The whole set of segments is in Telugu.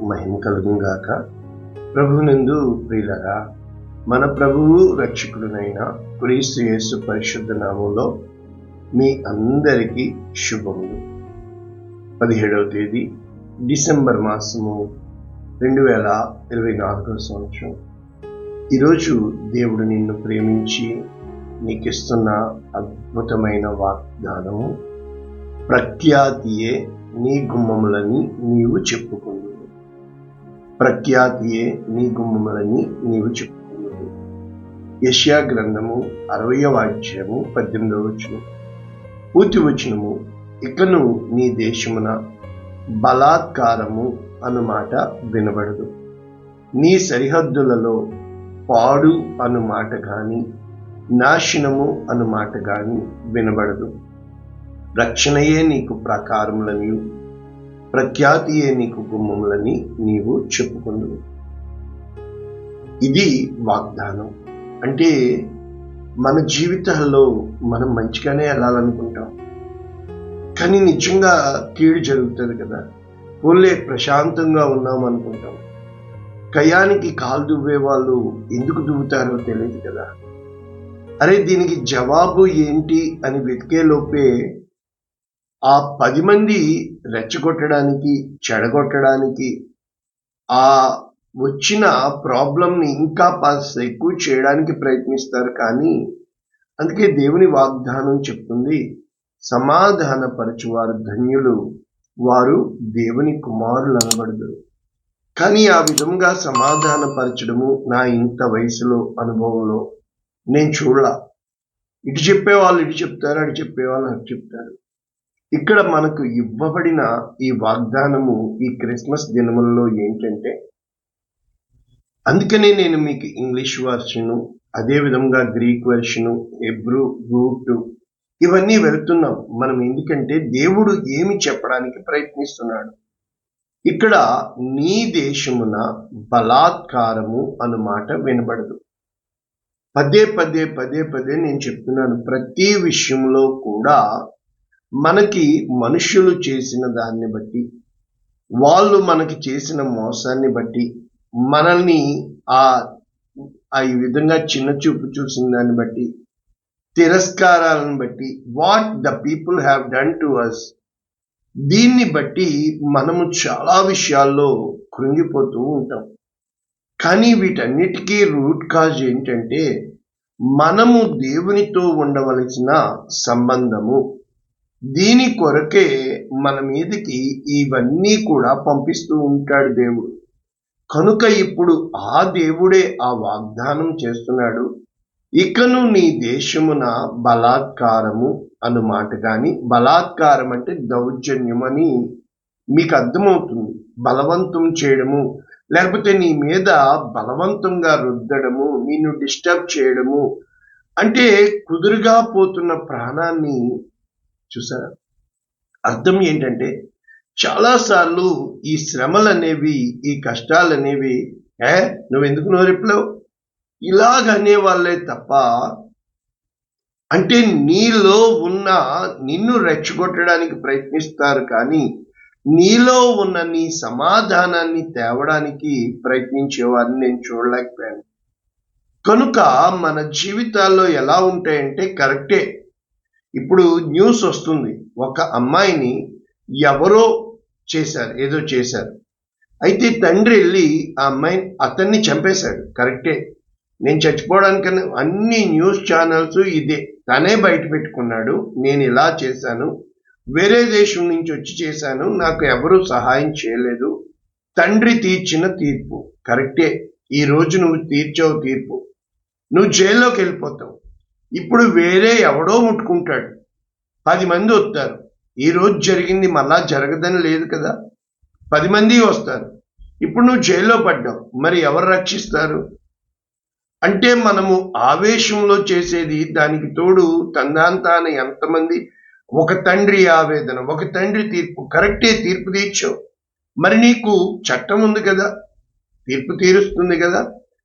మహిమ కలుగుగాక. ప్రభువునందు ప్రియులరా, మన ప్రభువు రక్షకుడునైన క్రీస్తు యేసు పరిశుద్ధ నామములో మీ అందరికీ శుభములు. 17వ తేదీ డిసెంబర్ మాసము 2024 సంవత్సరం. ఈరోజు దేవుడు నిన్ను ప్రేమించి నీకిస్తున్న అద్భుతమైన వాగ్దానము, ప్రఖ్యాతియే నీ గుమ్మములని నీవు చెప్పుకుందు. ప్రఖ్యాతియే నీ గుమ్మములని నీవు చెప్పుకుందు. యెషయా గ్రంథము 60వ అధ్యాయము 18వ వచనం. పూర్తి వచనము, ఇకను నీ దేశమున బలాత్కారము అను మాట వినబడదు, నీ సరిహద్దులలో పాడు అను మాట గాని నాశనము అను మాట గాని వినబడదు. రక్షణయే నీకు ప్రాకారములని, ప్రఖ్యాతియే నీకు గుమ్మములని నీవు చెప్పుకుందువు. ఇది వాగ్దానం. అంటే మన జీవితాల్లో మనం మంచిగానే వెళ్ళాలనుకుంటాం, కానీ నిజంగా కీడు జరుగుతుంది కదా. పోలే ప్రశాంతంగా ఉన్నాం అనుకుంటాం, కయానికి కాలు దువ్వే వాళ్ళు ఎందుకు దువ్వుతారో తెలియదు కదా. అరే, దీనికి జవాబు ఏంటి అని వెతికే లోపే ఆ 10 మంది రెచ్చగొట్టడానికి, చెడగొట్టడానికి, ఆ వచ్చిన ప్రాబ్లంని ఇంకా ఎక్కువ చేయడానికి ప్రయత్నిస్తారు. కానీ అందుకే దేవుని వాగ్దానం చెప్తుంది, సమాధానపరచువారు ధన్యులు, వారు దేవుని కుమారులు అనబడదురు. కానీ ఆ విధంగా సమాధానపరచడము నా ఇంత వయసులో అనుభవంలో నేను చూడలా. ఇటు చెప్పేవాళ్ళు ఇటు చెప్తారు, అటు చెప్పేవాళ్ళు అటు చెప్తారు. ఇక్కడ మనకు ఇవ్వబడిన ఈ వాగ్దానము ఈ క్రిస్మస్ దినములలో ఏంటంటే, అందుకనే నేను మీకు ఇంగ్లీష్ వర్షను, అదేవిధంగా గ్రీక్ వర్షను, హెబ్రూ, రూట్ ఇవన్నీ వెళుతున్నాం మనం. ఎందుకంటే దేవుడు ఏమి చెప్పడానికి ప్రయత్నిస్తున్నాడు. ఇక్కడ నీ దేశమున బలాత్కారము అను మాట వినబడదు. పదే పదే నేను చెప్తున్నాను. ప్రతి విషయంలో కూడా మనకి మనుషులు చేసిన దాన్ని బట్టి, వాళ్ళు మనకి చేసిన మోసాన్ని బట్టి, మనల్ని ఈ విధంగా చిన్న చూపు చూసిన దాన్ని బట్టి, తిరస్కారాలను బట్టి, what the people have done to us, దీన్ని బట్టి మనము చాలా విషయాల్లో కృంగిపోతూ ఉంటాం. కానీ వీటన్నిటికీ రూట్ కాజ్ ఏంటంటే, మనము దేవునితో ఉండవలసిన సంబంధము. దీని కొరకే మన మీదకి ఇవన్నీ కూడా పంపిస్తూ ఉంటాడు దేవుడు. కనుక ఇప్పుడు ఆ దేవుడే ఆ వాగ్దానం చేస్తున్నాడు, ఇకను నీ దేశమున బలాత్కారము అను మాట కానీ, బలాత్కారం అంటే దౌర్జన్యం అని మీకు అర్థమవుతుంది. బలవంతం చేయడము, లేకపోతే నీ మీద బలవంతంగా రుద్దడము, నిన్ను డిస్టర్బ్ చేయడము. అంటే కుదురుగా పోతున్న ప్రాణాన్ని చూసారా. అర్థం ఏంటంటే, చాలాసార్లు ఈ శ్రమలు అనేవి, ఈ కష్టాలు అనేవి, నువ్వెందుకు నోరెప్పలేవు ఇలాగనే వాళ్ళే తప్ప, అంటే నీలో ఉన్న నిన్ను రెచ్చగొట్టడానికి ప్రయత్నిస్తారు. కానీ నీలో ఉన్న నీ సమాధానాన్ని తేవడానికి ప్రయత్నించేవారిని నేను చూడలేకపోయాను. కనుక మన జీవితాల్లో ఎలా ఉంటాయంటే, కరెక్టే. ఇప్పుడు న్యూస్ వస్తుంది, ఒక అమ్మాయిని ఎవరో చేశారు, ఏదో చేశారు. అయితే తండ్రి వెళ్ళి ఆ అమ్మాయిని, అతన్ని చంపేశాడు. కరెక్టే. నేను చచ్చిపోవడానికన్నా అన్ని న్యూస్ ఛానల్స్ ఇదే, తనే బయట పెట్టుకున్నాడు, నేను ఇలా చేశాను, వేరే దేశం నుంచి వచ్చి చేశాను, నాకు ఎవరూ సహాయం చేయలేదు. తండ్రి తీర్చిన తీర్పు కరెక్టే. ఈ రోజు నువ్వు తీర్చావు తీర్పు, నువ్వు జైల్లోకి వెళ్ళిపోతావు. ఇప్పుడు వేరే ఎవడో ముట్టుకుంటాడు, 10 మంది వస్తారు. ఈ రోజు జరిగింది మళ్ళా జరగదని లేదు కదా, 10 మంది వస్తారు. ఇప్పుడు నువ్వు జైల్లో పడ్డావు, మరి ఎవరు రక్షిస్తారు? అంటే మనము ఆవేశంలో చేసేది, దానికి తోడు తందాంతాన ఎంతమంది, ఒక తండ్రి ఆవేదన, ఒక తండ్రి తీర్పు. కరెక్టే, తీర్పు తీర్చావు. మరి నీకు చట్టం ఉంది కదా, తీర్పు తీరుస్తుంది కదా,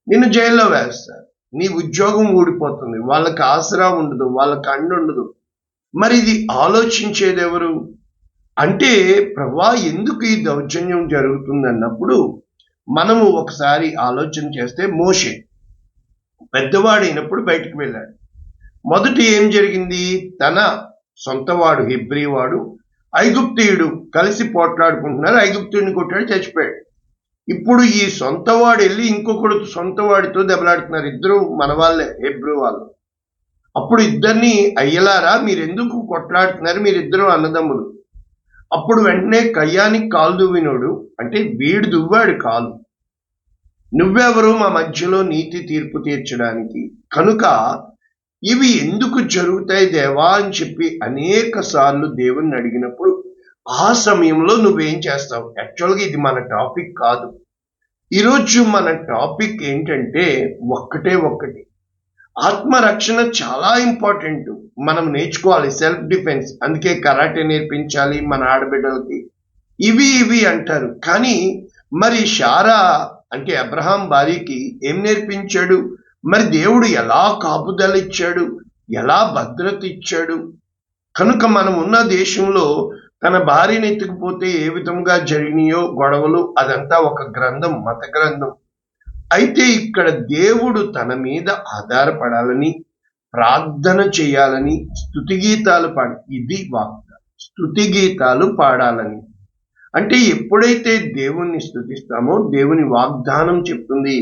నిన్ను జైల్లో వేస్తారు, నీ ఉద్యోగం ఊడిపోతుంది, వాళ్ళకి ఆసరా ఉండదు, వాళ్ళకి అండ ఉండదు. మరి ఇది ఆలోచించేది ఎవరు? అంటే ప్రభా ఎందుకు ఈ దౌర్జన్యం జరుగుతుంది అన్నప్పుడు మనము ఒకసారి ఆలోచన చేస్తే మోషే పెద్దవాడైనప్పుడు బయటికి వెళ్ళాడు. మొదట ఏం జరిగింది? తన సొంతవాడు హెబ్రీవాడు ఐగుప్తీయుడు కలిసి పోట్లాడుకుంటున్నారు. ఐగుప్తీయుడిని కొట్టాడు, చచ్చిపోయాడు. ఇప్పుడు ఈ సొంతవాడు వెళ్ళి ఇంకొకడు సొంతవాడితో దెబ్బలాడుతున్నారు. ఇద్దరు మన వాళ్ళే, హెబ్రూ వాళ్ళు. అప్పుడు ఇద్దరిని అయ్యలారా మీరెందుకు కొట్లాడుతున్నారు, మీరిద్దరు అన్నదమ్ములు. అప్పుడు వెంటనే కయ్యానికి కాలు దువ్వినోడు, అంటే వీడు దువ్వాడు కాలు, నువ్వెవరు మా మధ్యలో నీతి తీర్పు తీర్చడానికి, కనుక ఇవి ఎందుకు జరుగుతాయి దేవా అని చెప్పి అనేక సార్లు దేవుణ్ణి అడిగినప్పుడు ఆ సమయంలో నువ్వేం చేస్తావు? యాక్చువల్గా ఇది మన టాపిక్ కాదు. ఈరోజు మన టాపిక్ ఏంటంటే ఒక్కటి, ఆత్మరక్షణ చాలా ఇంపార్టెంట్. మనం నేర్చుకోవాలి సెల్ఫ్ డిఫెన్స్. అందుకే కరాటే నేర్పించాలి మన ఆడబిడ్డలకి. ఇవి అంటారు. కానీ మరి శారా అంటే అబ్రహాం భార్యకి ఏం నేర్పించాడు? మరి దేవుడు ఎలా కాపుదల ఇచ్చాడు, ఎలా భద్రత ఇచ్చాడు? కనుక మనం ఉన్న దేశంలో తన భార్యను ఎత్తుకుపోతే ఏ విధంగా జరిగినాయో గొడవలు, అదంతా ఒక గ్రంథం, మత గ్రంథం. అయితే ఇక్కడ దేవుడు తన మీద ఆధారపడాలని, ప్రార్థన చేయాలని, స్తుతిగీతాలు ఇది వాగ్దానం. స్తుతిగీతాలు పాడాలని అంటే ఎప్పుడైతే దేవుణ్ణి స్తుతిస్తామో దేవుని వాగ్దానం చెప్తుంది,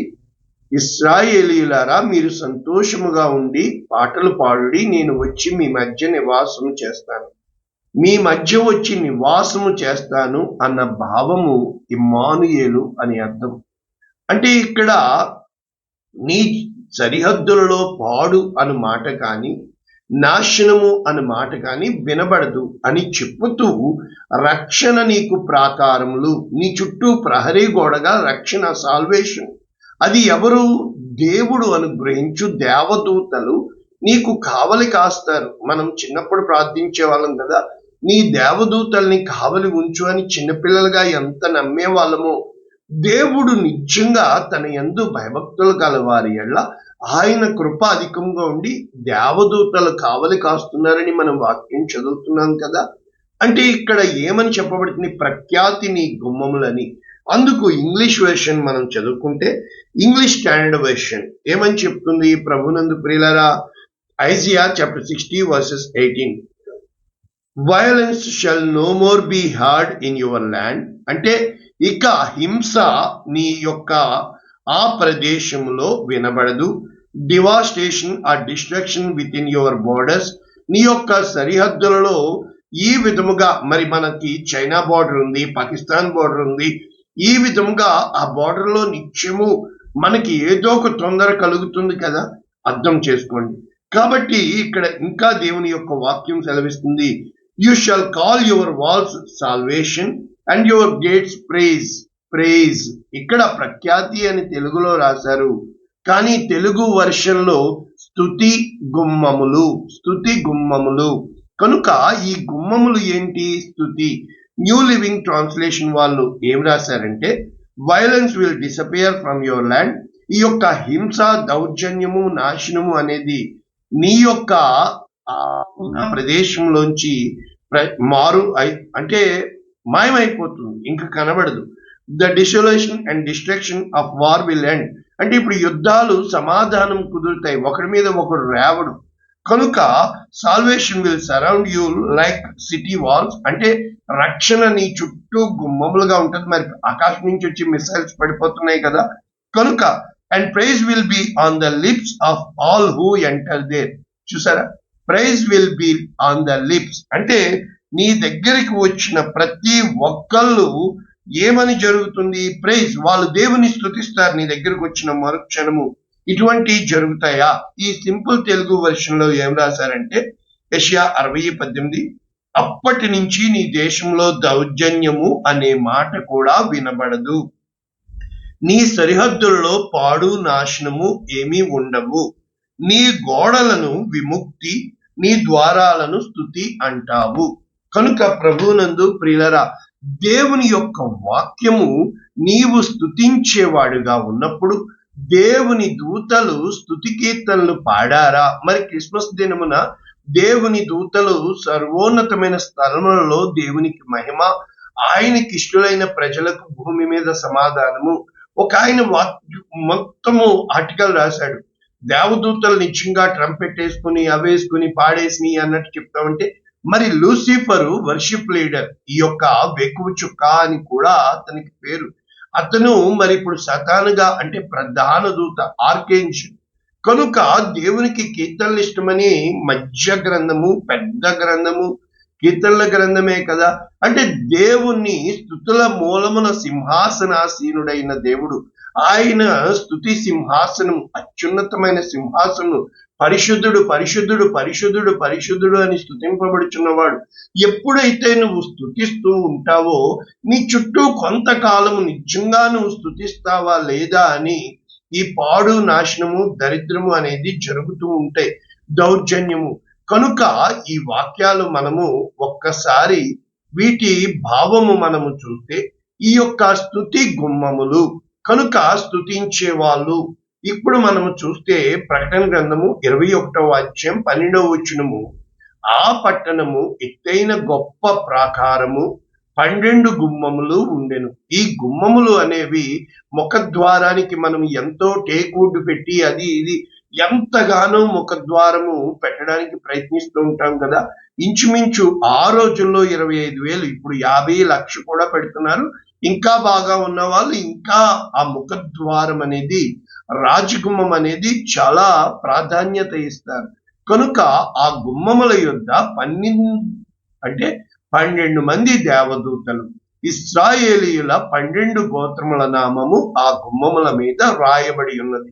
ఇశ్రాయేలీయులారా మీరు సంతోషముగా ఉండి పాటలు పాడుడి, నేను వచ్చి మీ మధ్య నివాసము చేస్తాను, మీ మధ్య వచ్చి నివాసము చేస్తాను అన్న భావము ఇమ్మానుయేలు అని అర్థం. అంటే ఇక్కడ నీ సరిహద్దులలో పాడు అను మాట కానీ నాశనము అను మాట కానీ వినబడదు అని చెప్పుతూ రక్షణ నీకు ప్రాకారములు, నీ చుట్టూ ప్రహరీ గోడగా రక్షణ, సాల్వేషన్. అది ఎవరు? దేవుడు అనుగ్రహించు దేవదూతలు నీకు కావలి కాస్తారు. మనం చిన్నప్పుడు ప్రార్థించే వాళ్ళం కదా, నీ దేవదూతల్ని కావలి ఉంచు అని చిన్నపిల్లలుగా ఎంత నమ్మే వాళ్ళమో, దేవుడు నిజంగా తన యందు భయభక్తులు గల వారి ఎడల ఆయన కృప అధికంగా ఉండి దేవదూతలు కావలి కాస్తున్నారని మనం వాక్యం చదువుతున్నాం కదా. అంటే ఇక్కడ ఏమని చెప్పబడుతుంది? ప్రఖ్యాతి నీ గుమ్మములని. అందుకు ఇంగ్లీష్ వెర్షన్ మనం చదువుకుంటే, ఇంగ్లీష్ స్టాండర్డ్ వెర్షన్ ఏమని చెప్తుంది? ప్రభునందు ప్రియులారా, Isaiah chapter 60 verses 18, violence shall no more be heard in your land. అంటే ఇక హింస నీ యొక్క ఆ ప్రదేశంలో వినబడదు. Devastation or destruction within your borders, నీ యొక్క సరిహద్దులలో ఈ విధముగా, మరి మనకి చైనా బోర్డర్ ఉంది, పాకిస్తాన్ బోర్డర్ ఉంది, ఈ విధముగా ఆ బోర్డర్లో నిత్యము మనకి ఏదో ఒక తొందర కలుగుతుంది కదా, అర్థం చేసుకోండి. కాబట్టి ఇక్కడ ఇంకా దేవుని యొక్క వాక్యం సెలవిస్తుంది, you shall call your walls salvation and your gates praise. Praise ఇక్కడ ప్రఖ్యాతి అని తెలుగులో రాశారు, కానీ తెలుగు వర్షన్లో స్తుతి గుమ్మములు, స్తుతి గుమ్మములు. కనుక ఈ గుమ్మములు ఏంటి? స్తుతి. న్యూ లివింగ్ ట్రాన్స్లేషన్ వాళ్ళు ఏం రాశారంటే, violence will disappear from your land. ఈ యొక్క హింస, దౌర్జన్యము, నాశనము అనేది నీ యొక్క ప్రదేశంలోంచి అంటే మాయమైపోతుంది, ఇంకా కనబడదు. The desolation and destruction of war will end. అంటే ఇప్పుడు యుద్ధాలు సమాధానం కుదురుతాయి, ఒకరి మీద ఒకడు రేవడు. కనుక salvation will surround you like city walls. అంటే రక్షణ నీ చుట్టూ గుమ్మములుగా ఉంటుంది. మరి ఆకాశం నుంచి వచ్చి మిసైల్స్ పడిపోతున్నాయి కదా. కనుక and praise will be on the lips of all who enter there. చూసారా, praise will be on the lips అంటే నీ దగ్గరికి వచ్చిన ప్రతి ఒక్కళ్ళు ఏమని జరుగుతుంది? ప్రైజ్, వాళ్ళు దేవుని స్తుతిస్తారు నీ దగ్గరకు వచ్చిన మరుక్షణము. ఇటువంటి జరుగుతాయా? ఈ సింపుల్ తెలుగు వెర్షన్ లో ఏం రాశారంటే, యెషయా 60:18, అప్పటి నుంచి నీ దేశంలో దౌర్జన్యము అనే మాట కూడా వినబడదు, నీ సరిహద్దుల్లో పాడు నాశనము ఏమీ ఉండవు, నీ గోడలను విముక్తి, నీ ద్వారాలను స్తుతి అంటావు. కనుక ప్రభువునందు ప్రియులరా, దేవుని యొక్క వాక్యము నీవు స్తుతించేవాడుగా ఉన్నప్పుడు దేవుని దూతలు స్తుతి కీర్తనలు పాడారా? మరి క్రిస్మస్ దినమున దేవుని దూతలు సర్వోన్నతమైన స్థలములలో దేవునికి మహిమ, ఆయనకి ఇష్టలైన ప్రజలకు భూమి మీద సమాధానము. ఒక ఆయన మొత్తము ఆర్టికల్ రాశాడు. దేవదూతలు నిజంగా ట్రంపెట్ వేసుకుని అవేసుకుని పాడేసి అన్నట్టు చెప్తామంటే, మరి లూసిఫరు వర్షిప్ లీడర్, ఈ యొక్క వేకువ చుక్క అని కూడా అతనికి పేరు. అతను మరి ఇప్పుడు సతానుగా అంటే ప్రధాన దూత, ఆర్కేంజల్. కనుక దేవునికి కీర్తనలు ఇష్టమని మధ్య గ్రంథము, పెద్ద గ్రంథము, కీర్తనల గ్రంథమే కదా. అంటే దేవుణ్ణి స్తుతుల మూలమున సింహాసనాసీనుడైన దేవుడు, ఆయన స్తుతి సింహాసనం, అత్యున్నతమైన సింహాసనం, పరిశుద్ధుడు పరిశుద్ధుడు పరిశుద్ధుడు పరిశుద్ధుడు అని స్తుతింపబడుచున్నవాడు. ఎప్పుడైతే నువ్వు స్తుతిస్తూ ఉంటావో నీ చుట్టూ కొంతకాలము నిజంగా నువ్వు స్తుతిస్తావా లేదా అని ఈ పాడు, నాశనము, దరిద్రము అనేది జరుగుతూ ఉంటాయి, దౌర్జన్యము. కనుక ఈ వాక్యాలు మనము ఒక్కసారి వీటి భావము మనము చూస్తే, ఈ యొక్క స్తుతి గుమ్మములు కనుక స్తుతించే వాళ్ళు. ఇప్పుడు మనము చూస్తే ప్రకటన గ్రంథము 21వ అధ్యాయం 12వ వచనము, ఆ పట్టణము ఎత్తైన గొప్ప ప్రాకారము 12 గుమ్మములు ఉండెను. ఈ గుమ్మములు అనేవి ముఖద్వారానికి మనం ఎంతో టేక్వుడ్ పెట్టి అది ఇది ఎంతగానో ముఖద్వారము పెట్టడానికి ప్రయత్నిస్తూ ఉంటాం కదా. ఇంచుమించు ఆ రోజుల్లో 25,000, ఇప్పుడు 50 లక్షలు కూడా పెడుతున్నారు. ఇంకా బాగా ఉన్న వాళ్ళు ఇంకా ఆ ముఖద్వారం అనేది, రాజగుమ్మం అనేది చాలా ప్రాధాన్యత ఇస్తారు. కనుక ఆ గుమ్మముల యొద్ద 12 మంది దేవదూతలు, ఇశ్రాయేలీయుల 12 గోత్రముల నామము ఆ గుమ్మముల మీద రాయబడి ఉన్నది.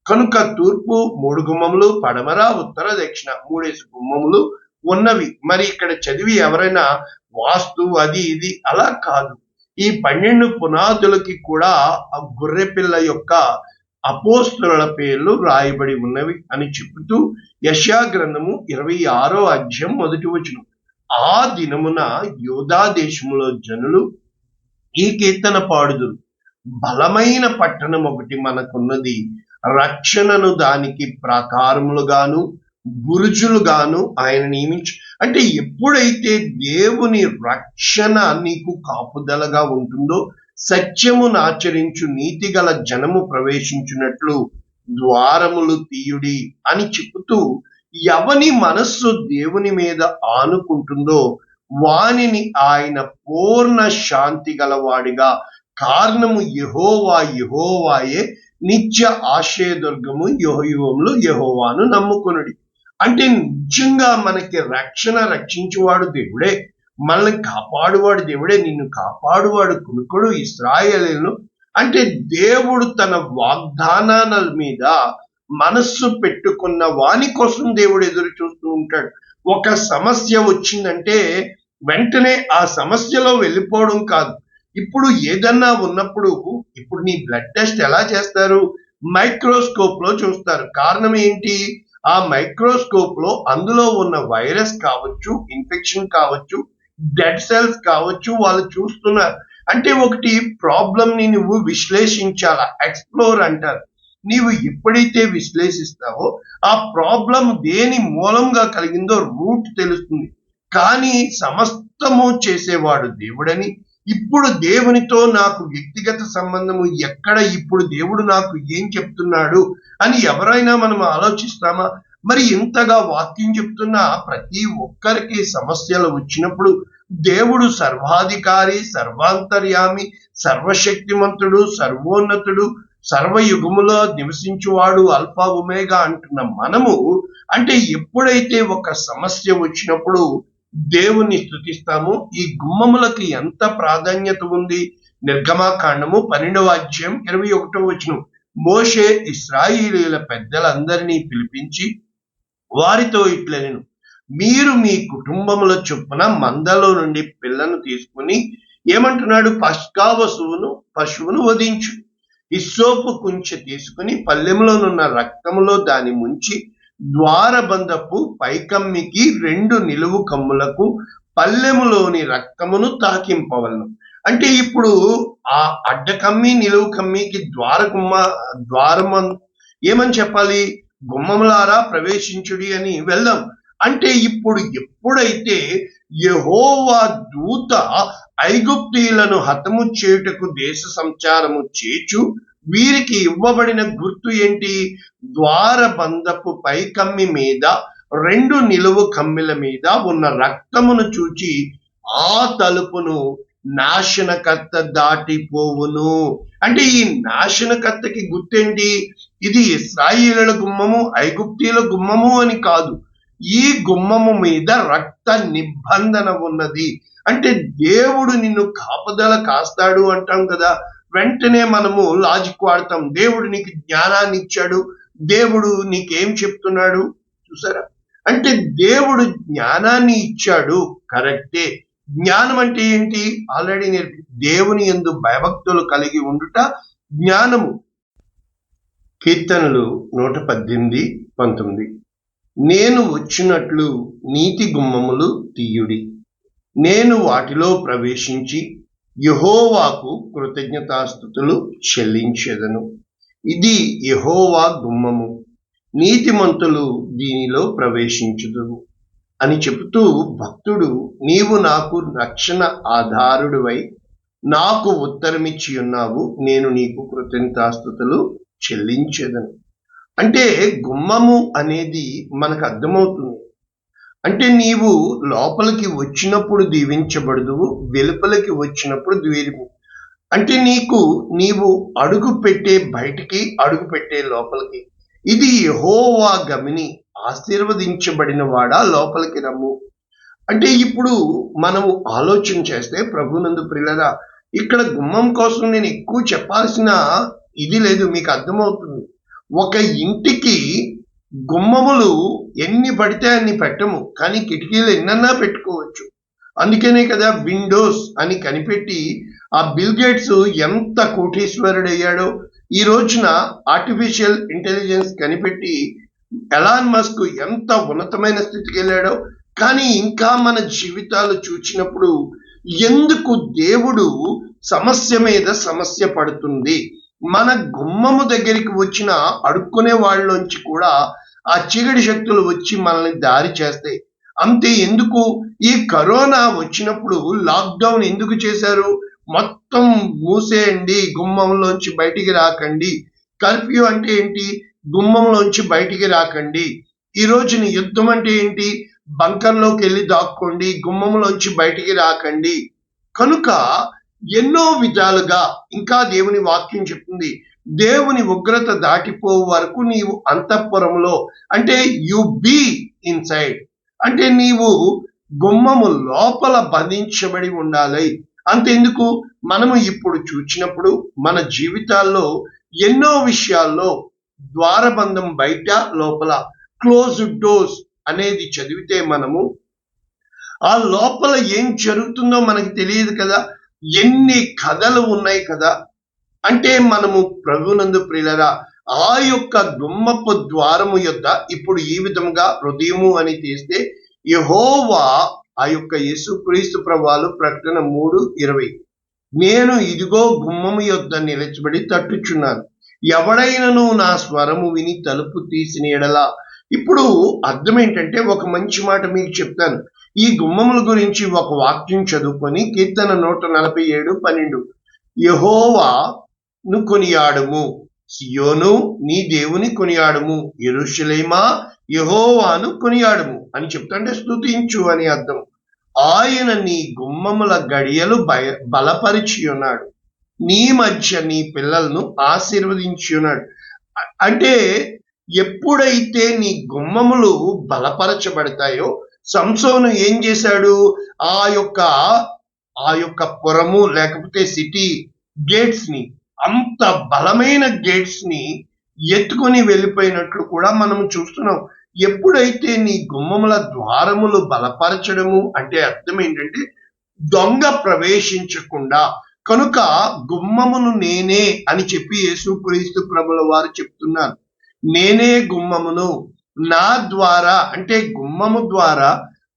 కనుక తూర్పు 3 గుమ్మములు, పడమర, ఉత్తర, దక్షిణ 3 గుమ్మములు ఉన్నవి. మరి ఇక్కడ చదివి ఎవరైనా వాస్తు అది ఇది అలా కాదు. ఈ 12 పునాదులకి కూడా ఆ గొర్రెపిల్ల యొక్క అపోస్తుల పేర్లు రాయబడి ఉన్నవి అని చెబుతూ యెషయా గ్రంథము 26వ అధ్యాయం 1వ వచనం, ఆ దినమున యూదా దేశములో జనులు ఈ కీర్తన పాడుదురు, బలమైన పట్టణం ఒకటి మనకున్నది, రక్షణను దానికి ప్రాకారములుగాను బురుజులుగాను ఆయన నియమించు. అంటే ఎప్పుడైతే దేవుని రక్షణ నీకు కాపుదలగా ఉంటుందో, సత్యమును ఆచరించు నీతిగల జనము ప్రవేశించినట్లు ద్వారములు తీయుడి అని చెబుతూ, ఎవని మనస్సు దేవుని మీద ఆనుకుంటుందో వానిని ఆయన పూర్ణ శాంతి గలవాడిగా, కారణము యెహోవా యెహోవాయే, నిత్య ఆశ్రయదుర్గము, యుగయుగములు యెహోవాను నమ్ముకొనుడి. అంటే నిజంగా మనకి రక్షించువాడు దేవుడే, మనల్ని కాపాడువాడు దేవుడే, నిన్ను కాపాడువాడు కునుకుడు ఇశ్రాయేలీయులను. అంటే దేవుడు తన వాగ్దానాల మీద మనస్సు పెట్టుకున్న వాని కోసం దేవుడు ఎదురు చూస్తూ ఉంటాడు. ఒక సమస్య వచ్చిందంటే వెంటనే ఆ సమస్యలో వెళ్ళిపోవడం కాదు. ఇప్పుడు ఏదన్నా ఉన్నప్పుడు, ఇప్పుడు నీ బ్లడ్ టెస్ట్ ఎలా చేస్తారు? మైక్రోస్కోప్ లో చూస్తారు. కారణం ఏంటి? ఆ మైక్రోస్కోప్ లో అందులో ఉన్న వైరస్ కావచ్చు, ఇన్ఫెక్షన్ కావచ్చు, డెడ్ సెల్స్ కావచ్చు, వాళ్ళు చూస్తున్నారు. అంటే ఒకటి ప్రాబ్లం ని నువ్వు విశ్లేషించాలా, ఎక్స్ప్లోర్ అంటారు. నీవు ఎప్పుడైతే విశ్లేషిస్తావో ఆ ప్రాబ్లం దేని మూలంగా కలిగిందో రూట్ తెలుస్తుంది. కానీ సమస్తము చేసేవాడు దేవుడని, ఇప్పుడు దేవునితో నాకు వ్యక్తిగత సంబంధము ఎక్కడ, ఇప్పుడు దేవుడు నాకు ఏం చెప్తున్నాడు అని ఎవరైనా మనం ఆలోచిస్తామా? మరి ఇంతగా వాక్యం చెప్తున్న ప్రతి ఒక్కరికి సమస్యలు వచ్చినప్పుడు దేవుడు సర్వాధికారి, సర్వాంతర్యామి, సర్వశక్తిమంతుడు, సర్వోన్నతుడు, సర్వయుగములో నివసించువాడు, అల్ఫా ఒమేగా అంటున్న మనము, అంటే ఎప్పుడైతే ఒక సమస్య వచ్చినప్పుడు దేవుని స్తుతిస్తాము. ఈ గుమ్మములకి ఎంత ప్రాధాన్యత ఉంది? నిర్గమాకాండము 12వ అధ్యాయం 21వ వచనం, మోషే ఇశ్రాయేలీయుల పెద్దలందరినీ పిలిపించి వారితో ఇట్లనెను, మీరు మీ కుటుంబముల చొప్పున మందలో నుండి పిల్లను తీసుకుని ఏమంటున్నాడు? పశువును వధించు, హిస్సోపు కుంచె తీసుకుని పల్లెములోనున్న రక్తములో దాని ముంచి ద్వారబంధపు పైకమ్మికి 2 నిలువు కమ్ములకు పల్లెములోని రక్తమును తాకింపవలను. అంటే ఇప్పుడు ఆ అడ్డకమ్మి నిలువు కమ్మికి ద్వారము ఏమని చెప్పాలి? గుమ్మములారా ప్రవేశించుడి అని వెళ్దాం. అంటే ఇప్పుడు ఎప్పుడైతే యెహోవా దూత ఐగుప్తీయులను హతము చేయుటకు దేశ సంచారము చేచు వీరికి ఇవ్వబడిన గుర్తు ఏంటి? ద్వారబంధపు పైకమ్మి మీద 2 నిలువు కమ్మిల మీద ఉన్న రక్తమును చూచి ఆ తలుపును నాశనకర్త దాటిపోవును. అంటే ఈ నాశనకర్తకి గుర్తేంటి? ఇది ఇశ్రాయేలుల గుమ్మము, ఐగుప్తీయుల గుమ్మము అని కాదు. ఈ గుమ్మము మీద రక్త నిబంధన ఉన్నది. అంటే దేవుడు నిన్ను కాపుదల కాస్తాడు అంటాం కదా, వెంటనే మనము లాజిక్ వాడతాం. దేవుడు నీకు జ్ఞానాన్ని ఇచ్చాడు, దేవుడు నీకేం చెప్తున్నాడు చూసారా? అంటే దేవుడు జ్ఞానాన్ని ఇచ్చాడు, కరెక్టే. జ్ఞానం అంటే ఏంటి? ఆల్రెడీ నేర్పి దేవుని యందు భయభక్తులు కలిగి ఉండుట జ్ఞానము. కీర్తనలు 118:19. నేను వచ్చినట్లు నీతి గుమ్మములు తీయుడి, నేను వాటిలో ప్రవేశించి యెహోవాకు కృతజ్ఞతాస్తుతులు చెల్లించెదను. ఇది యెహోవా గుమ్మము, నీతిమంతులు దీనిలో ప్రవేశించుదురు అని చెబుతూ భక్తుడు, నీవు నాకు రక్షణ ఆధారుడివై నాకు ఉత్తరమిచ్చి ఉన్నావు, నేను నీకు కృతజ్ఞతాస్తుతులు చెల్లించెదను. అంటే గుమ్మము అనేది మనకు అర్థమవుతుంది. అంటే నీవు లోపలికి వచ్చినప్పుడు దీవించబడదువు, వెలుపలికి వచ్చినప్పుడు ద్వేరము. అంటే నీవు అడుగు పెట్టే బయటికి, అడుగు పెట్టే లోపలికి. ఇది యెహోవా గమిని, ఆశీర్వదించబడిన వాడా లోపలికి రమ్ము. అంటే ఇప్పుడు మనము ఆలోచన చేస్తే ప్రభునందు ప్రియులారా, ఇక్కడ గుమ్మం కోసం నేను ఎక్కువ చెప్పాల్సిన ఇది లేదు, మీకు అర్థమవుతుంది. ఒక ఇంటికి గుమ్మములు ఎన్ని పడితే అన్ని పెట్టము, కానీ కిటికీలు ఎన్నన్నా పెట్టుకోవచ్చు. అందుకనే కదా విండోస్ అని కనిపెట్టి ఆ బిల్ గేట్స్ ఎంత కోటీశ్వరుడయ్యాడో. ఈ రోజున ఆర్టిఫిషియల్ ఇంటెలిజెన్స్ కనిపెట్టి ఎలాన్ మస్క్ ఎంత ఉన్నతమైన స్థితికి వెళ్ళాడో. కానీ ఇంకా మన జీవితాలు చూచినప్పుడు ఎందుకు దేవుడు సమస్య మీద సమస్య పడుతుంది? మన గుమ్మము దగ్గరికి వచ్చిన అడుక్కునే వాళ్ళలోంచి కూడా ఆ చీకటి శక్తులు వచ్చి మనల్ని దారి చేస్తాయి. అంతే ఎందుకు? ఈ కరోనా వచ్చినప్పుడు లాక్డౌన్ ఎందుకు చేశారు? మొత్తం మూసేయండి, గుమ్మంలోంచి బయటికి రాకండి. కర్ఫ్యూ అంటే ఏంటి? గుమ్మంలోంచి బయటికి రాకండి. ఈ రోజున యుద్ధం అంటే ఏంటి? బంకర్లోకి వెళ్ళి దాక్కోండి, గుమ్మంలోంచి బయటికి రాకండి. కనుక ఎన్నో విధాలుగా ఇంకా దేవుని వాక్యం చెప్తుంది, దేవుని ఉగ్రత దాటిపోవు వరకు నీవు అంతఃపురంలో, అంటే యు బీ ఇన్సైడ్, అంటే నీవు గుమ్మము లోపల బంధించబడి ఉండాలి. అంతెందుకు, మనము ఇప్పుడు చూచినప్పుడు మన జీవితాల్లో ఎన్నో విషయాల్లో ద్వారబంధం బయట లోపల, క్లోజ్డ్ డోర్స్ అనేది చదివితే మనము ఆ లోపల ఏం జరుగుతుందో మనకి తెలియదు కదా. ఎన్ని కథలు ఉన్నాయి కదా. అంటే మనము ప్రభునందు ప్రియులరా, ఆ యొక్క గుమ్మపు ద్వారము యొద్ద ఇప్పుడు ఈ విధంగా హృదయము అని తీస్తే యెహోవా, ఆ యొక్క యేసుక్రీస్తు ప్రభువారు ప్రకటన 3:20, నేను ఇదిగో గుమ్మము యొద్ద నిలచబడి తట్టుచున్నాను, ఎవడైనను నా స్వరము విని తలుపు తీసిన ఎడలా. ఇప్పుడు అర్థం ఏంటంటే, ఒక మంచి మాట మీకు చెప్తాను. ఈ గుమ్మముల గురించి ఒక వాక్యం చదువుకొని కీర్తన 147:12, యెహోవాను కొనియాడుము, సియోను నీ దేవుని కొనియాడుము, యెరూషలేమా యెహోవాను కొనియాడుము అని చెప్తుంటే స్తుతించు అని అర్థం. ఆయన నీ గుమ్మముల గడియలు బలపరిచి ఉన్నాడు, నీ మధ్య నీ పిల్లలను ఆశీర్వదించి ఉన్నాడు. అంటే ఎప్పుడైతే నీ గుమ్మములు బలపరచబడతాయో, సంసోను ఏం చేశాడు? ఆ యొక్క పురము లేకపోతే సిటీ గేట్స్ ని, అంత బలమైన గేట్స్ ని ఎత్తుకొని వెళ్ళిపోయినట్లు కూడా మనం చూస్తున్నాం. ఎప్పుడైతే నీ గుమ్మముల ద్వారములు బలపరచడము అంటే అర్థం ఏంటంటే దొంగ ప్రవేశించకుండా. కనుక గుమ్మమును నేనే అని చెప్పి యేసుక్రీస్తు ప్రభుల వారు చెప్తున్నారు. నేనే గుమ్మమును, నా ద్వారా, అంటే గుమ్మము ద్వారా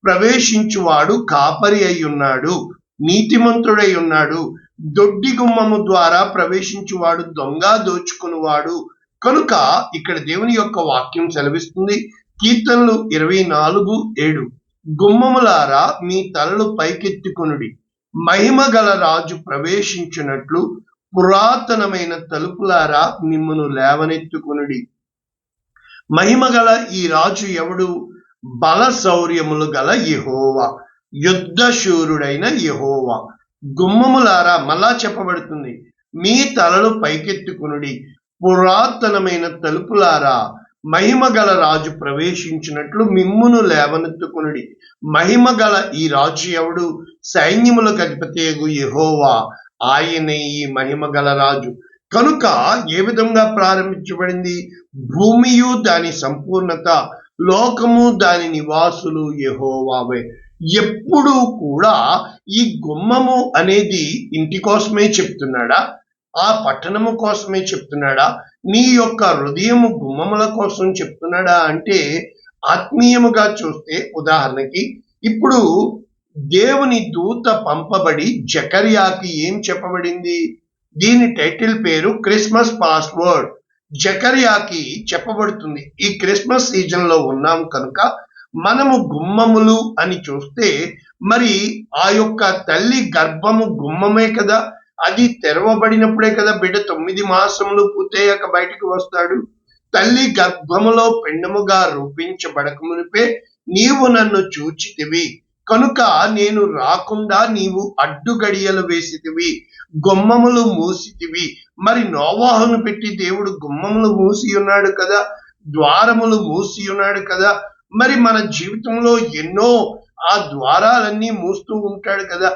ప్రవేశించువాడు కాపరి అయి ఉన్నాడు, నీతిమంతుడై ఉన్నాడు. దొడ్డి గుమ్మము ద్వారా ప్రవేశించువాడు దొంగ దోచుకునివాడు. కనుక ఇక్కడ దేవుని యొక్క వాక్యం సెలవిస్తుంది, కీర్తనలు 24:7. గుమ్మములారా మీ తలలు పైకెత్తుకొనుడి, మహిమ గల రాజు ప్రవేశించినట్లు పురాతనమైన తలుపులారా మిమ్మును లేవనెత్తుకొనుడి. మహిమ గల ఈ రాజు ఎవడు? బల శౌర్యములు గల యెహోవా, యుద్ధశూరుడైన యెహోవా. గుమ్మములారా, మళ్ళా చెప్పబడుతుంది, మీ తలలు పైకెత్తుకునుడి, పురాతనమైన తలుపులారా మహిమ గల రాజు ప్రవేశించినట్లు మిమ్మును లేవనెత్తుకునుడి. మహిమ గల ఈ రాజు ఎవడు? సైన్యములకు అధిపతియగు యెహోవా, ఆయనే ఈ మహిమ గల రాజు. కనుక ఏ విధంగా ప్రారంభించబడింది? భూమియు దాని సంపూర్ణత, లోకము దాని నివాసులు యెహోవావే. ఎప్పుడు కూడా ఈ గుమ్మము అనేది ఇంటి కోసమే చెప్తున్నాడా? ఆ పట్టణము కోసమే చెప్తున్నాడా? నీ యొక్క హృదయము గుమ్మముల కోసం చెప్తున్నాడా అంటే, ఆత్మీయముగా చూస్తే ఉదాహరణకి ఇప్పుడు దేవుని దూత పంపబడి జకర్యాకి ఏం చెప్పబడింది? దీని టైటిల్ పేరు క్రిస్మస్ పాస్వర్డ్. జకర్యాకి చెప్పబడుతుంది, ఈ క్రిస్మస్ సీజన్ లో ఉన్నాం కనుక మనము గుమ్మములు అని చూస్తే, మరి ఆ యొక్క తల్లి గర్భము గుమ్మమే కదా, అది తెరవబడినప్పుడే కదా బిడ్డ 9 మాసములు పూర్తయ్యాక బయటకు వస్తాడు. తల్లి గర్భములో పిండముగా రూపించబడక మునిపే నీవు నన్ను చూచితివి కనుక నేను రాకుండా నీవు అడ్డుగడియలు వేసితివి, గుమ్మములు మూసితివి. మరి నోవాహును పెట్టి దేవుడు గుమ్మములు మూసి ఉన్నాడు కదా, ద్వారములు మూసి ఉన్నాడు కదా. మరి మన జీవితంలో ఎన్నో ఆ ద్వారాలన్నీ మూస్తూ ఉంటాడు కదా.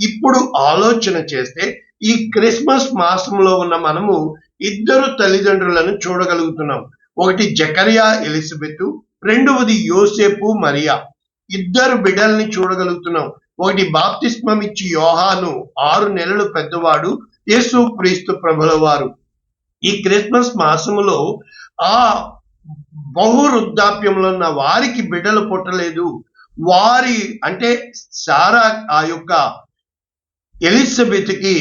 ఇప్పుడు ఆలోచన చేస్తే ఈ క్రిస్మస్ మాసంలో ఉన్న మనము ఇద్దరు తల్లిదండ్రులను చూడగలుగుతున్నాం. ఒకటి జకర్యా ఎలిజబెత్, రెండవది యోసేపు మరియా. ఇద్దరు బిడ్డల్ని చూడగలుగుతున్నాం. ఒకటి బాప్తిస్మం ఇచ్చి యోహాను 6 నెలలు పెద్దవాడు, యేసు క్రీస్తు ప్రభుల వారు. ఈ క్రిస్మస్ మాసములో ఆ బహువృద్ధాప్యంలో ఉన్న వారికి బిడ్డలు పుట్టలేదు. వారి అంటే సారా ఆ యొక్క ఎలిజబెత్కి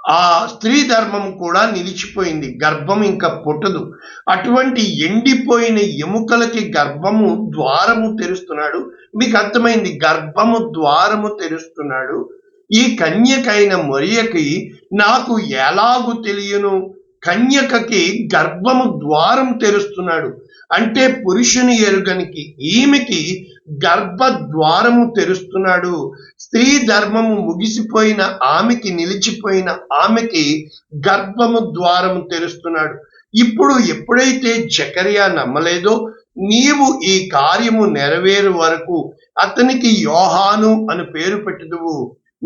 ఆ స్త్రీ ధర్మం కూడా నిలిచిపోయింది, గర్భం ఇంకా పుట్టదు. అటువంటి ఎండిపోయిన ఎముకలకి గర్భము ద్వారము తెరుస్తున్నాడు. మీకు అర్థమైంది, గర్భము ద్వారము తెరుస్తున్నాడు. ఈ కన్యకైన మరియకి నాకు ఎలాగూ తెలియను, కన్యకకి గర్భము ద్వారం తెరుస్తున్నాడు అంటే పురుషుని ఎరుగనికి ఈమెకి గర్భ ద్వారము తెరుస్తున్నాడు. స్త్రీ ధర్మము ముగిసిపోయిన ఆమెకి, నిలిచిపోయిన ఆమెకి గర్భము ద్వారము తెరుస్తున్నాడు. ఇప్పుడు ఎప్పుడైతే జకర్యా నమ్మలేదో, నీవు ఈ కార్యము నెరవేరు వరకు అతనికి యోహాను అని పేరు పెట్టుదువు,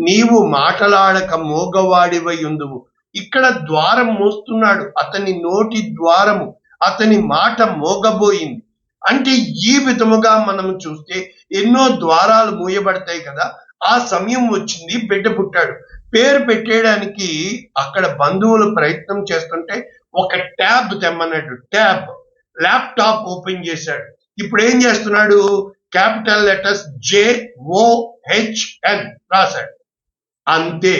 నీవు మాటలాడక మోగవాడివై ఉందువు. ఇక్కడ ద్వారం మూస్తున్నాడు, అతని నోటి ద్వారము, అతని మాట మోగబోయింది. అంటే ఈ విధముగా మనం చూస్తే ఎన్నో ద్వారాలు మూయబడతాయి కదా. ఆ సమయం వచ్చింది, బిడ్డ పుట్టాడు. పేరు పెట్టేయడానికి అక్కడ బంధువులు ప్రయత్నం చేస్తుంటే ఒక ట్యాబ్ తెమ్మన్నాడు. ట్యాబ్, ల్యాప్టాప్ ఓపెన్ చేశాడు. ఇప్పుడు ఏం చేస్తున్నాడు? క్యాపిటల్ లెటర్స్ JOHN రాశాడు, అంతే.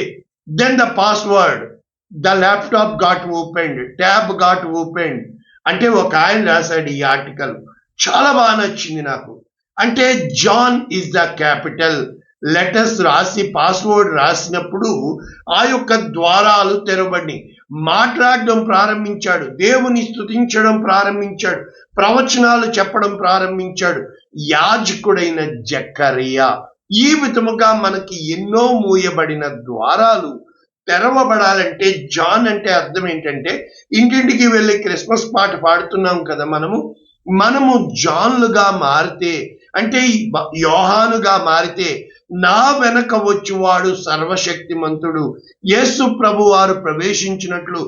Then the password, the laptop got opened, tab got opened. అంటే ఒక ఆయన రాశాడు ఈ ఆర్టికల్, చాలా బాగా నచ్చింది నాకు. అంటే John is the capital letters రాసి పాస్వర్డ్ రాసినప్పుడు ఆ యొక్క ద్వారాలు తెరవబడి మాట్లాడడం ప్రారంభించాడు, దేవుని స్తుతించడం ప్రారంభించాడు, ప్రవచనాలు చెప్పడం ప్రారంభించాడు యాజకుడైన జకర్యా. ఈ విధముగా మనకి ఎన్నో మూయబడిన ద్వారాలు తెరవబడాలంటే, జాన్ అంటే అర్థం ఏంటంటే, ఇంటింటికి వెళ్ళి క్రిస్మస్ పాట పాడుతున్నాం కదా మనము జాన్లుగా మారితే, అంటే యోహానుగా మారితే, నా వెనక వచ్చువాడు సర్వశక్తిమంతుడు, యేసు ప్రభు వారు ప్రవేశించినట్లు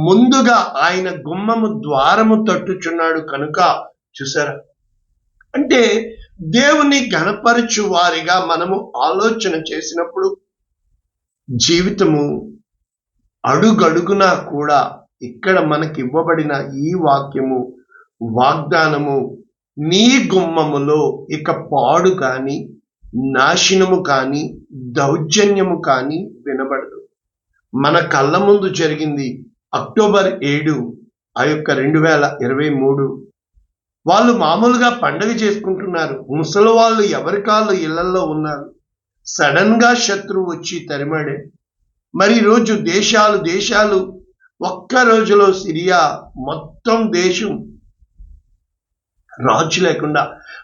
ముందుగా ఆయన గుమ్మము ద్వారము తట్టుచున్నాడు కనుక. చూసారా? అంటే దేవుని ఘనపరచు వారిగా మనము ఆలోచన చేసినప్పుడు జీవితము అడుగడుగునా కూడా ఇక్కడ మనకి ఇవ్వబడిన ఈ వాక్యము, వాగ్దానము, నీ గుమ్మములో ఇక పాడు కానీ, నాశనము కానీ, దౌర్జన్యము కానీ వినబడదు. మన కళ్ళ ముందు జరిగింది. అక్టోబర్ 7 ఆ యొక్క 2023 వాళ్ళు మామూలుగా పండగ చేసుకుంటున్నారు. ముసలి వాళ్ళు ఎవరి కాళ్ళు ఇళ్లలో ఉన్నారు. సడన్ గా శత్రువు వచ్చి తరిమాడే. మరి ఈరోజు దేశాలు ఒక్క రోజులో సిరియా మొత్తం దేశం రాజు లేకుండా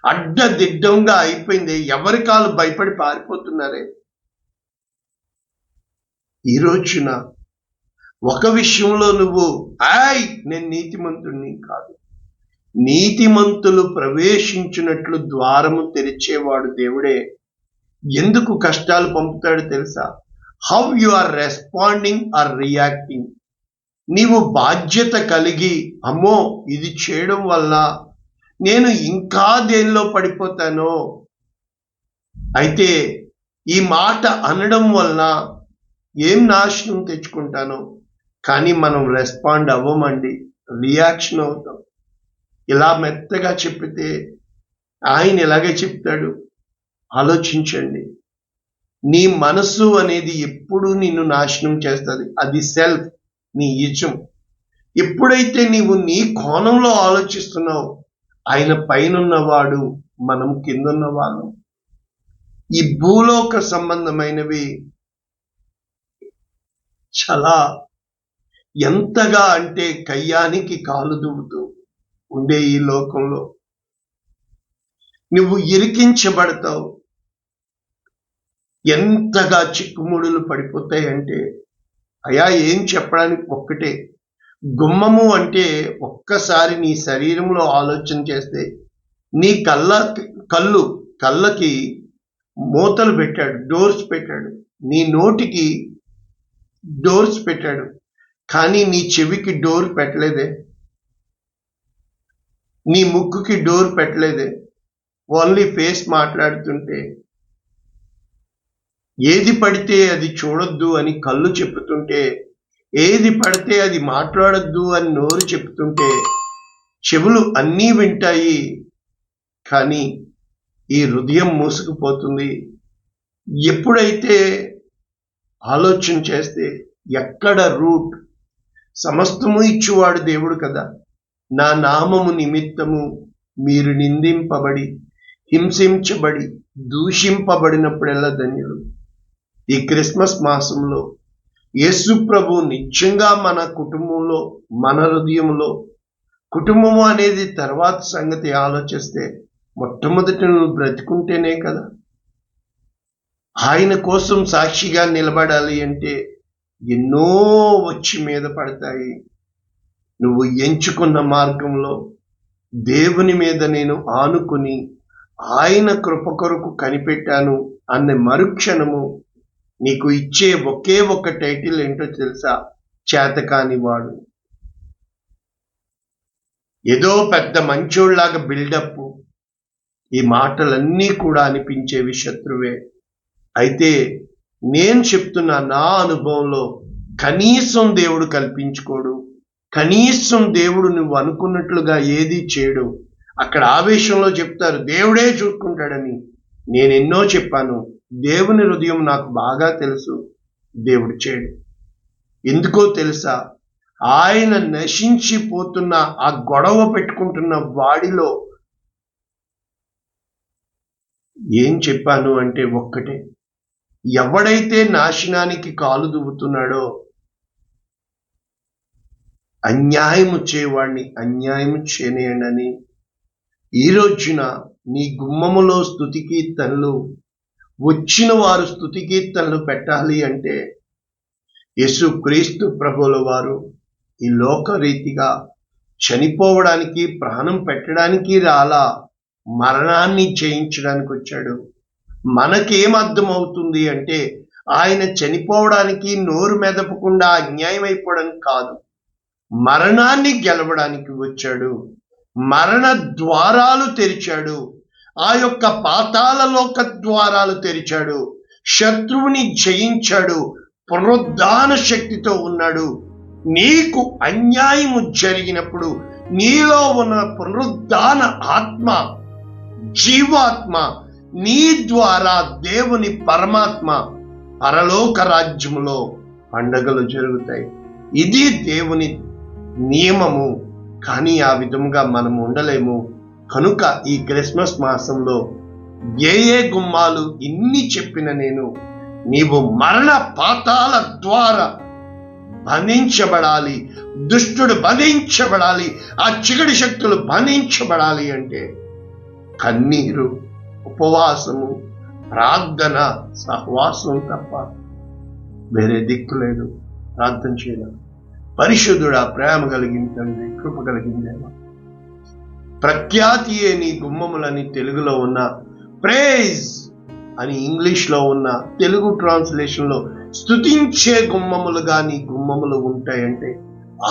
అడ్డదిడ్డంగా అయిపోయింది. ఎవరి కాళ్ళు భయపడి పారిపోతున్నారే. ఈ రోజున ఒక విషయంలో నువ్వు నేను నీతిమంతుడిని కాదు. నీతిమంతులు ప్రవేశించినట్లు ద్వారము తెరిచేవాడు దేవుడే. ఎందుకు కష్టాలు పంపుతాడు తెలుసా? How you are responding or reacting. నీవు బాధ్యత కలిగి అమ్మో ఇది చేయడం వల్ల నేను ఇంకా దేనిలో పడిపోతానో, అయితే ఈ మాట అనడం వలన ఏం నాశనం తెచ్చుకుంటానో, కానీ మనం రెస్పాండ్ అవ్వమండి, రియాక్షన్ అవుతాం. ఇలా మెత్తగా చెప్పితే ఆయన ఇలాగే చెప్తాడు. ఆలోచించండి. నీ మనసు అనేది ఎప్పుడు నిన్ను నాశనం చేస్తుంది. అది సెల్ఫ్, నీ ఇజం. ఎప్పుడైతే నీవు నీ కోణంలో ఆలోచిస్తున్నావు, ఆయన పైనున్నవాడు, మనం కిందున్న వాళ్ళం. ఈ భూలోక సంబంధమైనవి చాలా ఎంతగా అంటే కయ్యానికి కాలు దువ్వుతూ ఉండే ఈ లోకంలో నువ్వు ఇరికించబడతావు. ఎంతగా చిక్కుముడులు పడిపోతాయంటే అయా ఏం చెప్పడానికి ఒక్కటే. గుమ్మము అంటే ఒక్కసారి నీ శరీరంలో ఆలోచన చేస్తే నీ కళ్ళకి మూతలు పెట్టాడు, డోర్స్ పెట్టాడు. నీ నోటికి డోర్స్ పెట్టాడు, కానీ నీ చెవికి డోర్ పెట్టలేదే. నీ ముక్కుకి డోర్ పెట్టలేదే. ఓన్లీ ఫేస్ మాట్లాడుతుంటే, ఏది పడితే అది చూడొద్దు అని కళ్ళు చెప్తుంటే, ఏది పడితే అది మాట్లాడొద్దు అని నోరు చెప్తుంటే, చెవులు అన్నీ వింటాయి, కానీ ఈ హృదయం మూసుకుపోతుంది. ఎప్పుడైతే ఆలోచన చేస్తే ఎక్కడ రూట్? సమస్తము ఇచ్చువాడు దేవుడు కదా. నా నామము నిమిత్తము మీరు నిందింపబడి, హింసించబడి, దూషింపబడినప్పుడెల్లా ధన్యులు. ఈ క్రిస్మస్ మాసంలో యేసు ప్రభు నిజంగా మన కుటుంబంలో, మన హృదయంలో, కుటుంబము అనేది తర్వాత సంగతి ఆలోచిస్తే మొట్టమొదటి నువ్వు బ్రతికుంటేనే కదా. ఆయన కోసం సాక్షిగా నిలబడాలి అంటే ఎన్నో వచ్చి మీద పడతాయి. నువ్వు ఎంచుకున్న మార్గంలో దేవుని మీద నేను ఆనుకుని ఆయన కృప కొరకు కనిపెట్టాను అన్న మరుక్షణము నీకు ఇచ్చే ఒకే ఒక టైటిల్ ఏంటో తెలుసా? చేతకాని వాడు. ఏదో పెద్ద మంచోళ్లాగా బిల్డప్. ఈ మాటలన్నీ కూడా అనిపించేవి శత్రువే. అయితే నేను చెప్తున్నా, నా అనుభవంలో కనీసం దేవుడు కల్పించుకోడు. కనీసం దేవుడు నువ్వు అనుకున్నట్లుగా ఏది చేయడు. అక్కడ ఆవేశంలో చెప్తారు దేవుడే చూసుకుంటాడని. నేను ఎన్నో చెప్పాను, దేవుని హృదయం నాకు బాగా తెలుసు. దేవుడు చేయడు. ఎందుకో తెలుసా? ఆయన నశించిపోతున్న ఆ గొడవ పెట్టుకుంటున్న వాడిలో ఏం చెప్పాను అంటే ఒక్కటే, ఎవడైతే నాశనానికి కాలు దువ్వుతున్నాడో అన్యాయము చేయవాడిని అన్యాయము చేయనేయండి. ఈ రోజున నీ గుమ్మములో స్తుతి కీర్తనలు, వచ్చిన వారు స్తుతి కీర్తనలు పెట్టాలి అంటే యేసుక్రీస్తు ప్రభువుల వారు ఈ లోకరీతిగా చనిపోవడానికి, ప్రాణం పెట్టడానికి రాలా, మరణాన్ని జయించడానికి వచ్చాడు. మనకేం అర్థమవుతుంది అంటే ఆయన చనిపోవడానికి, నోరు మెదపకుండా అన్యాయం అయిపోవడానికి కాదు, మరణాన్ని గెలవడానికి వచ్చాడు. మరణ ద్వారాలు తెరిచాడు. ఆ యొక్క పాతాళలోక ద్వారాలు తెరిచాడు. శత్రువుని జయించాడు. పునరుద్ధాన శక్తితో ఉన్నాడు. నీకు అన్యాయము జరిగినప్పుడు నీలో ఉన్న పునరుద్ధాన ఆత్మ, జీవాత్మ, నీ ద్వారా దేవుని పరమాత్మ పరలోక రాజ్యములో పండగలు జరుగుతాయి. ఇది దేవుని నియమము. కానీ ఆ విధముగా మనం ఉండలేము. కనుక ఈ క్రిస్మస్ మాసంలో ఏ గుమ్మాలు ఇన్ని చెప్పిన నేను, నీవు మరణ పాతాల ద్వారా బంధించబడాలి, దుష్టుడు బంధించబడాలి, ఆ చీకటి శక్తులు బంధించబడాలి అంటే కన్నీరు, ఉపవాసము, ప్రార్థన, సహవాసం తప్ప వేరే దిక్కు లేదు. ప్రార్థన చేయడం. పరిశుద్ధుడా, ప్రేమ కలిగిన తండ్రి, కృప కలిగిందేమా, ప్రఖ్యాతి నీ గుమ్మములని తెలుగులో ఉన్న, ప్రేజ్ అని ఇంగ్లీష్లో ఉన్న, తెలుగు ట్రాన్స్లేషన్లో స్తుతించే గుమ్మములుగా నీ గుమ్మములు ఉంటాయంటే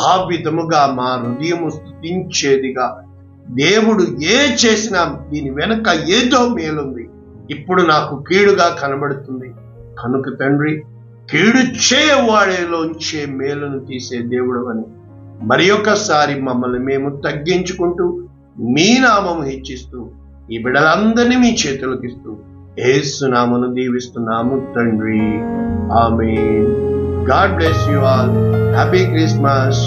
ఆ విధముగా మా హృదయము స్తుతించేదిగా, దేవుడు ఏ చేసినా దీని వెనక ఏదో మేలుంది, ఇప్పుడు నాకు కీడుగా కనబడుతుంది కనుక తండ్రి, కీడు చేయవాడేలోంచే మేలును తీసే దేవుడు అని మరి ఒకసారి మమ్మల్ని మేము తగ్గించుకుంటూ మీ నామము హెచ్చిస్తూ ఈ బిడ్డలందరినీ మీ చేతులకు ఇస్తూ యేసు నామమును దీవిస్తున్నాము తండ్రి. Amen. God bless you all. Happy Christmas.